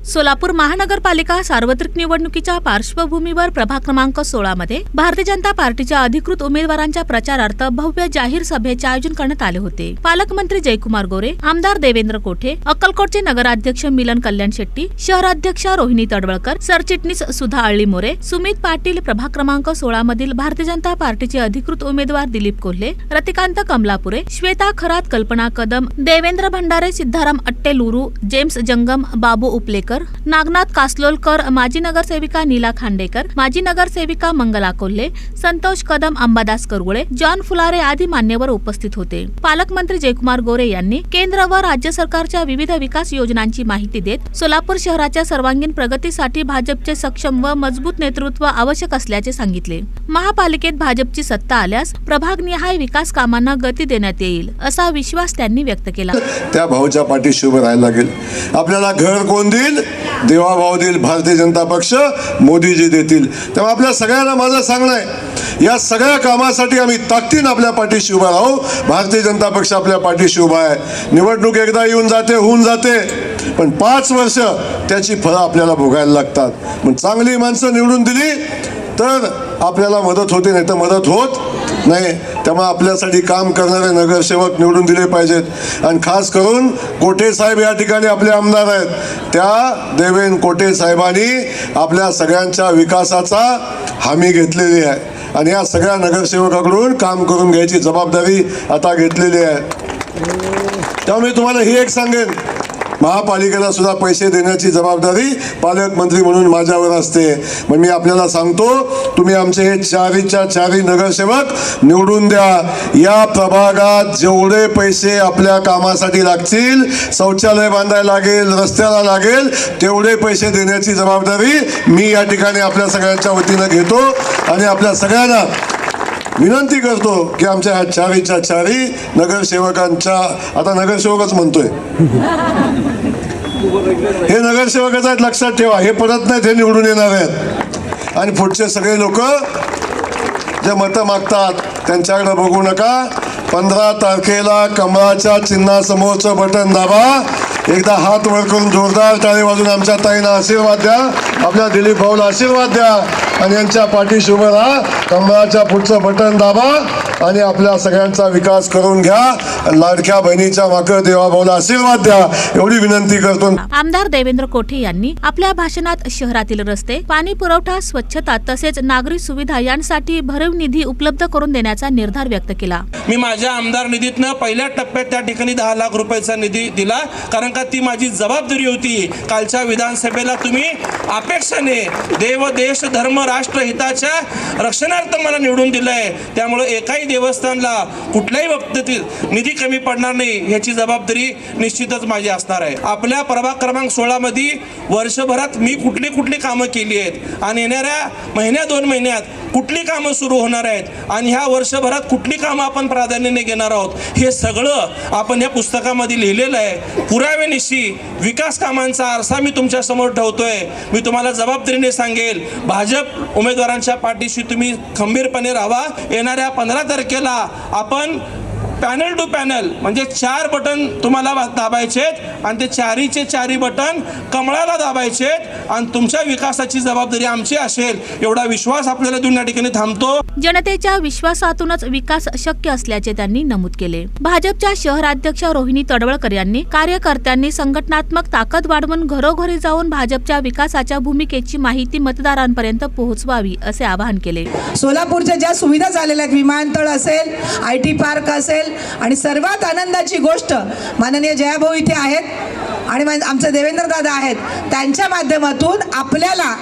सोलापूर महानगरपालिका सार्वत्रिक निवडणुकीच्या पार्श्वभूमीवर प्रभाग क्रमांक 16 मध्ये भारतीय जनता पार्टीच्या अधिकृत उमेदवारांच्या प्रचारार्थ भव्य जाहीर सभेचे आयोजन करण्यात आले होते। पालकमंत्री जयकुमार गोरे, आमदार देवेंद्र कोठे, अक्कलकोटचे नगराध्यक्ष मिलन कल्याण शेट्टी, शहराध्यक्ष रोहिणी तडवळकर, सरचिटणीस सुधा अळली मोरे, सुमित पाटील, प्रभाग क्रमांक 16 मधील भारतीय जनता पार्टीचे अधिकृत उमेदवार दिलीप कोल्हे, रतिकांत कमलापुरे, श्वेता खरात, कल्पना कदम, देवेंद्र भंडारे, सिद्धाराम अट्टेलुरू, जेम्स जंगम, बाबू उपलेकर, नागनाथ कासलोलकर, माजी नगरसेविका नीला खांडेकर, माजी नगरसेविका मंगला कोल्हे, संतोष कदम, अंबादास करगुळे, जॉन फुलारे आदी मान्यवर उपस्थित होते। पालकमंत्री जयकुमार गोरे यांनी केंद्र व राज्य सरकारच्या विविध विकास योजनांची माहिती देत सोलापूर शहराच्या सर्वांगीण प्रगतीसाठी भाजपचे सक्षम व मजबूत नेतृत्व आवश्यक असल्याचे सांगितले। महापालिकेत भाजपची सत्ता आल्यास प्रभागनिहाय विकास कामांना गती देण्यात येईल असा विश्वास त्यांनी व्यक्त केला। त्या भाऊच्या पाठीशी उभे राहायला लागेल। आपल्याला घर कोण देईल? देवाभाऊ देईल, भारतीय जनता पक्ष, मोदीजी देतील। तेव्हा आपल्या सगळ्यांना माझं सांगणं आहे, या सगळ्या कामासाठी आम्ही ताकदीने आपल्या पाठीशी उभा राहू। भारतीय जनता पक्ष आपल्या पाठीशी उभा आहे। निवडणूक एकदा येऊन जाते, होऊन जाते, पण 5 वर्ष त्याची फळं आपल्याला भोगायला लागतात। मग चांगली माणसं निवडून दिली तर आपल्याला मदत होते, नाही तर मदत होत नाही। त्यामुळे आपल्यासाठी काम करणारे नगरसेवक निवडून दिले पाहिजेत। आणि खास करून कोठे साहेब या ठिकाणी आपले आमदार आहेत, त्या देवेंद्र कोठे साहेबांनी आपल्या सगळ्यांच्या विकासाचा हमी घेतलेली आहे आणि या सगळ्या नगरसेवकाकडून काम करून घ्यायची जबाबदारी आता घेतलेली आहे। त्यामुळे मी तुम्हाला ही एक सांगेन, महापालिकेला सुद्धा पैसे देण्याची जबाबदारी पालकमंत्री म्हणून माझ्यावर असते। मग मी आपल्याला सांगतो, तुम्ही आमचे हे चारीच्या चारी नगरसेवक निवडून द्या। या प्रभागात जेवढे पैसे आपल्या कामासाठी लागतील, शौचालय बांधायला लागेल, रस्त्याला लागेल, तेवढे पैसे देण्याची जबाबदारी मी या ठिकाणी आपल्या सगळ्यांच्या वतीनं घेतो आणि आपल्या सगळ्यांना विनंती करतो की आमच्या ह्या चारीच्या चारी नगरसेवकांच्या, आता नगरसेवकच म्हणतोय, हे नगरसेवकच आहेत, लक्षात ठेवा, हे परत नाहीत, हे निवडून येणार आहेत। आणि पुढचे सगळे लोक जे मतं मागतात त्यांच्याकडे बघू नका। 15 तारखेला कमळाच्या चिन्हासमोरचं बटन दाबा, एकदा हात वर करून जोरदार टाळी वाजून आमच्या ताईंना आशीर्वाद द्या, आपल्या दिलीप भाऊला आशीर्वाद द्या आणि यांच्या पाठीशी उभं राहा। कमळाच्या पुढचं बटन दाबा आणि आपल्या सगळ्यांचा विकास करून घ्या। लाडक्या बहिणीच्या मागे देवाभाऊला आशीर्वाद द्या, एवढी विनंती करतो। आमदार देवेंद्र कोठे यांनी आपल्या भाषणात शहरातील रस्ते, पाणी पुरवठा, स्वच्छता तसेच नागरी सुविधा यांसाठी भरीव निधी उपलब्ध करून देण्याचा निर्धार व्यक्त केला। मी माझ्या आमदार निधीतनं पहिल्या टप्प्यात त्या ठिकाणी 10 लाख रुपयाचा निधी दिला, कारण का ती माझी जबाबदारी होती। कालच्या विधानसभेला तुम्ही अपेक्षाने देव, देश, धर्म, राष्ट्र हिताच्या रक्षणार्थ मला निवडून दिलंय, त्यामुळे एकाही देवस्थानला कुठल्याही बाबतीत निधी कमी पडणार नाही याची जबाबदारी निश्चितच माझी असणार आहे। आपल्या प्रभाग क्रमांक 16 मध्ये वर्षभरात मी कुठली कुठली कामं केली आहेत आणि येणाऱ्या महिन्या 2 महिन्यात कुठली कामं सुरू होणार आहेत आणि ह्या वर्षभरात कुठली कामं आपण प्राधान्याने घेणार आहोत, हे सगळं आपण या पुस्तकामध्ये लिहिलेलं आहे। पुराव्यानिशी विकास कामांचा आरसा मी तुमच्या समोर ठेवतोय। मी तुम्हाला जबाबदारीने सांगेल, भाजप उमेदवारांच्या पाठीशी तुम्ही खंबीरपणे राहा। येणाऱ्या 15 तारखेला आपण पॅनल टू पॅनल म्हणजे 4 बटन तुम्हाला दाबायचे आणि ते चारीचे चारी बटन कमळाला दाबायचे आणि तुमच्या विकासाची जबाबदारी आमची असेल, एवढा विश्वास आपल्याला देऊन या ठिकाणी थांबतो। जनतेच्या विश्वासातूनच विकास शक्य असल्याचे त्यांनी नमूद केले। भाजपच्या शहराध्यक्ष रोहिणी तडवळकर यांनी कार्यकर्त्यांनी संघटनात्मक ताकद वाढवून घरोघरी जाऊन भाजपच्या विकासाच्या भूमिकेची माहिती मतदारांपर्यंत पोहोचवावी असे आवाहन केले। सोलापूरच्या ज्या सुविधा झालेल्या आहेत, विमानतळ असेल, IT पार्क असेल, आणि सर्वात आनंदाची गोष्ट माननीय जयाभाऊ इथे आहेत आणि आमचे देवेंद्र दादा आहेत, त्यांच्या माध्यमातून आपल्याला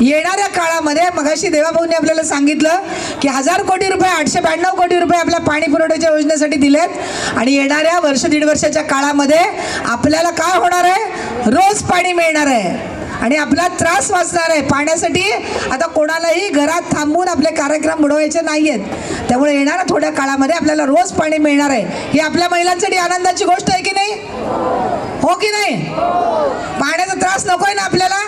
येणाऱ्या काळामध्ये, मगाशी देवाभाऊंनी आपल्याला सांगितलं की 1000 कोटी रुपये, 892 कोटी रुपये आपल्या पाणी पुरवठ्याच्या योजनेसाठी दिलेत आणि येणाऱ्या 1-1.5 वर्षाच्या काळामध्ये आपल्याला काय होणार आहे? रोज पाणी मिळणार आहे आणि आपला त्रास वाचणार आहे पाण्यासाठी। आता कोणालाही घरात थांबून आपले कार्यक्रम बुडवायचे नाहीयेत, त्यामुळे येणाऱ्या थोड्या काळामध्ये आपल्याला रोज पाणी मिळणार आहे। ही आपल्या महिलांसाठी आनंदाची गोष्ट आहे की नाही? हो की नाही? पाण्याचा त्रास नकोय ना आपल्याला?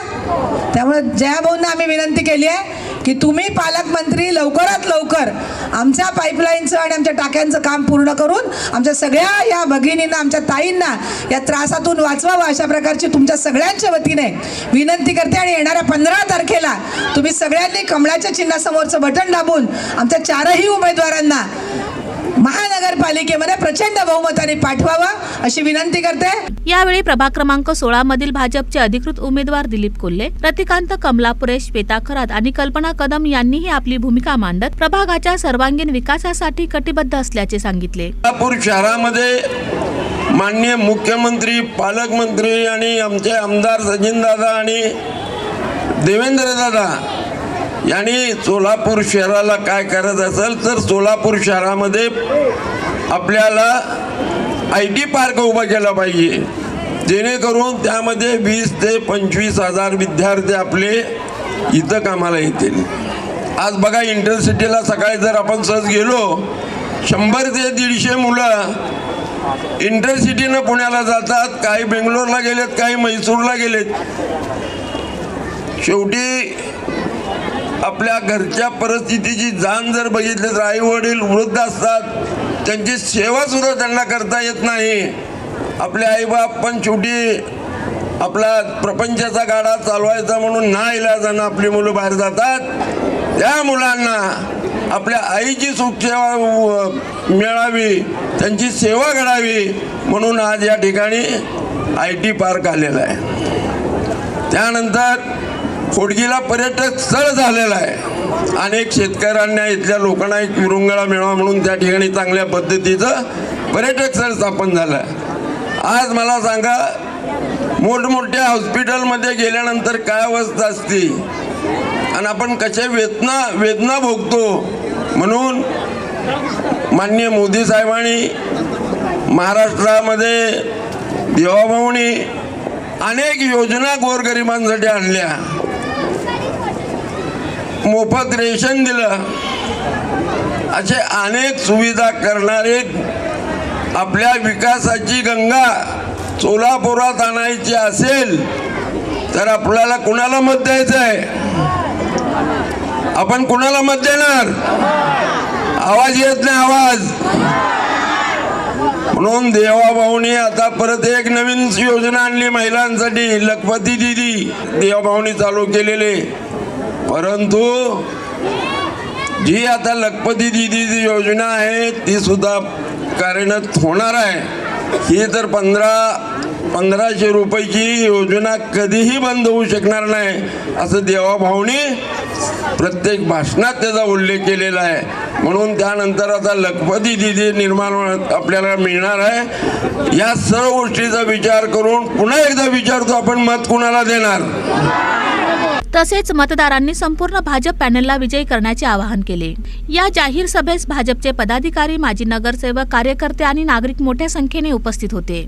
त्यामुळे जयाभाऊंना आम्ही विनंती केली आहे की तुम्ही पालकमंत्री लवकरात लवकर आमच्या पाईपलाईनचं आणि आमच्या टाक्यांचं काम पूर्ण करून आमच्या सगळ्या या भगिनींना, आमच्या ताईंना या त्रासातून वाचवावं, अशा प्रकारची तुमच्या सगळ्यांच्या वतीने विनंती करते. आणि येणाऱ्या 15 तारखेला तुम्ही सगळ्यांनी कमळाच्या चिन्हासमोरचं बटन दाबून आमच्या 4ही उमेदवारांना महानगरपालिकेमध्ये प्रचंड बहुमताने पाठवावं अशी विनंती करते. यावेळी प्रभाग क्रमांक 16 मधील भाजपचे अधिकृत उमेदवार दिलीप कोल्हे, रतिकांत कमलापुरे, श्वेता खरात आणि कल्पना कदम यांनीही आपली भूमिका मांडत प्रभागाच्या सर्वांगीण विकासासाठी कटिबद्ध असल्याचे सांगितले. सोलापूर शहरामध्ये माननीय मुख्यमंत्री, पालकमंत्री आणि आमचे आमदार सचिनदादा आणि देवेंद्रदादा यांनी सोलापूर शहराला काय करत असेल तर सोलापूर शहरामध्ये आपल्याला IT पार्क उभा केला पाहिजे, जेणेकरून त्यामध्ये 20 ते 25 हजार विद्यार्थी आपले इथं कामाला येतील. आज बघा, इंटरसिटीला सकाळी जर आपण सहज गेलो 100 ते 150 मुलं इंटरसिटीनं पुण्याला जातात, काही बेंगलोरला गेलेत, काही म्हैसूरला गेलेत. शेवटी आपल्या घरच्या परिस्थितीची जाण जर बघितली तर आई वडील वृद्ध असतात, त्यांची सेवा सुद्धा त्यांना करता येत नाही. आपले आईबाप पण शेवटी आपला प्रपंचाचा गाडा चालवायचा म्हणून नाईलाजानं आपली मुलं बाहेर जातात. त्या मुलांना आपल्या आईची सुखसेवा मिळावी, त्यांची सेवा घडावी म्हणून आज या ठिकाणी IT पार्क आलेला आहे. त्यानंतर खोडगीला पर्यटक स्थळ झालेलं आहे. अनेक शेतकऱ्यांना, इथल्या लोकांना एक विरंगुळा मिळावा म्हणून त्या ठिकाणी चांगल्या पद्धतीचं पर्यटक स्थळ स्थापन झालं आहे. आज मला सांगा, मोठमोठ्या हॉस्पिटलमध्ये गेल्यानंतर काय अवस्था असते आणि आपण कशा वेदना भोगतो. म्हणून माननीय मोदी साहेबांनी महाराष्ट्रामध्ये देवाभाऊनी अनेक योजना गोरगरिबांसाठी आणल्या. मोफत रेशन दिलं, असे अनेक सुविधा करणारे आपल्या विकासाची गंगा सोलापुरात आणायची असेल तर आपल्याला कुणाला मत द्यायचं आहे? आपण कुणाला मत देणार? आवाज येत नाही, आवाज. म्हणून देवाभाऊनी आता परत एक नवीन योजना आणली महिलांसाठी, लखपती दीदी देवाभाऊनी चालू केलेले. परंतु जी आता लखपती दीदीची योजना आहे ती सुद्धा कार्यरत होणार आहे. ही तर 1500 रुपयाची योजना कधीही बंद होऊ शकणार नाही असं देवाभाऊनी प्रत्येक भाषणात त्याचा उल्लेख केलेला आहे. म्हणून त्यानंतर आता लखपती दीदी निर्माण आपल्याला मिळणार आहे. या सर्व गोष्टीचा विचार करून पुन्हा एकदा विचारतो, आपण मत कुणाला देणार? तसेच मतदारांनी संपूर्ण भाजप पॅनलला विजयी करण्याचे आवाहन केले. या जाहीर सभेस भाजपचे पदाधिकारी, माजी नगरसेवक, कार्यकर्ते आणि नागरिक मोठ्या संख्येने उपस्थित होते.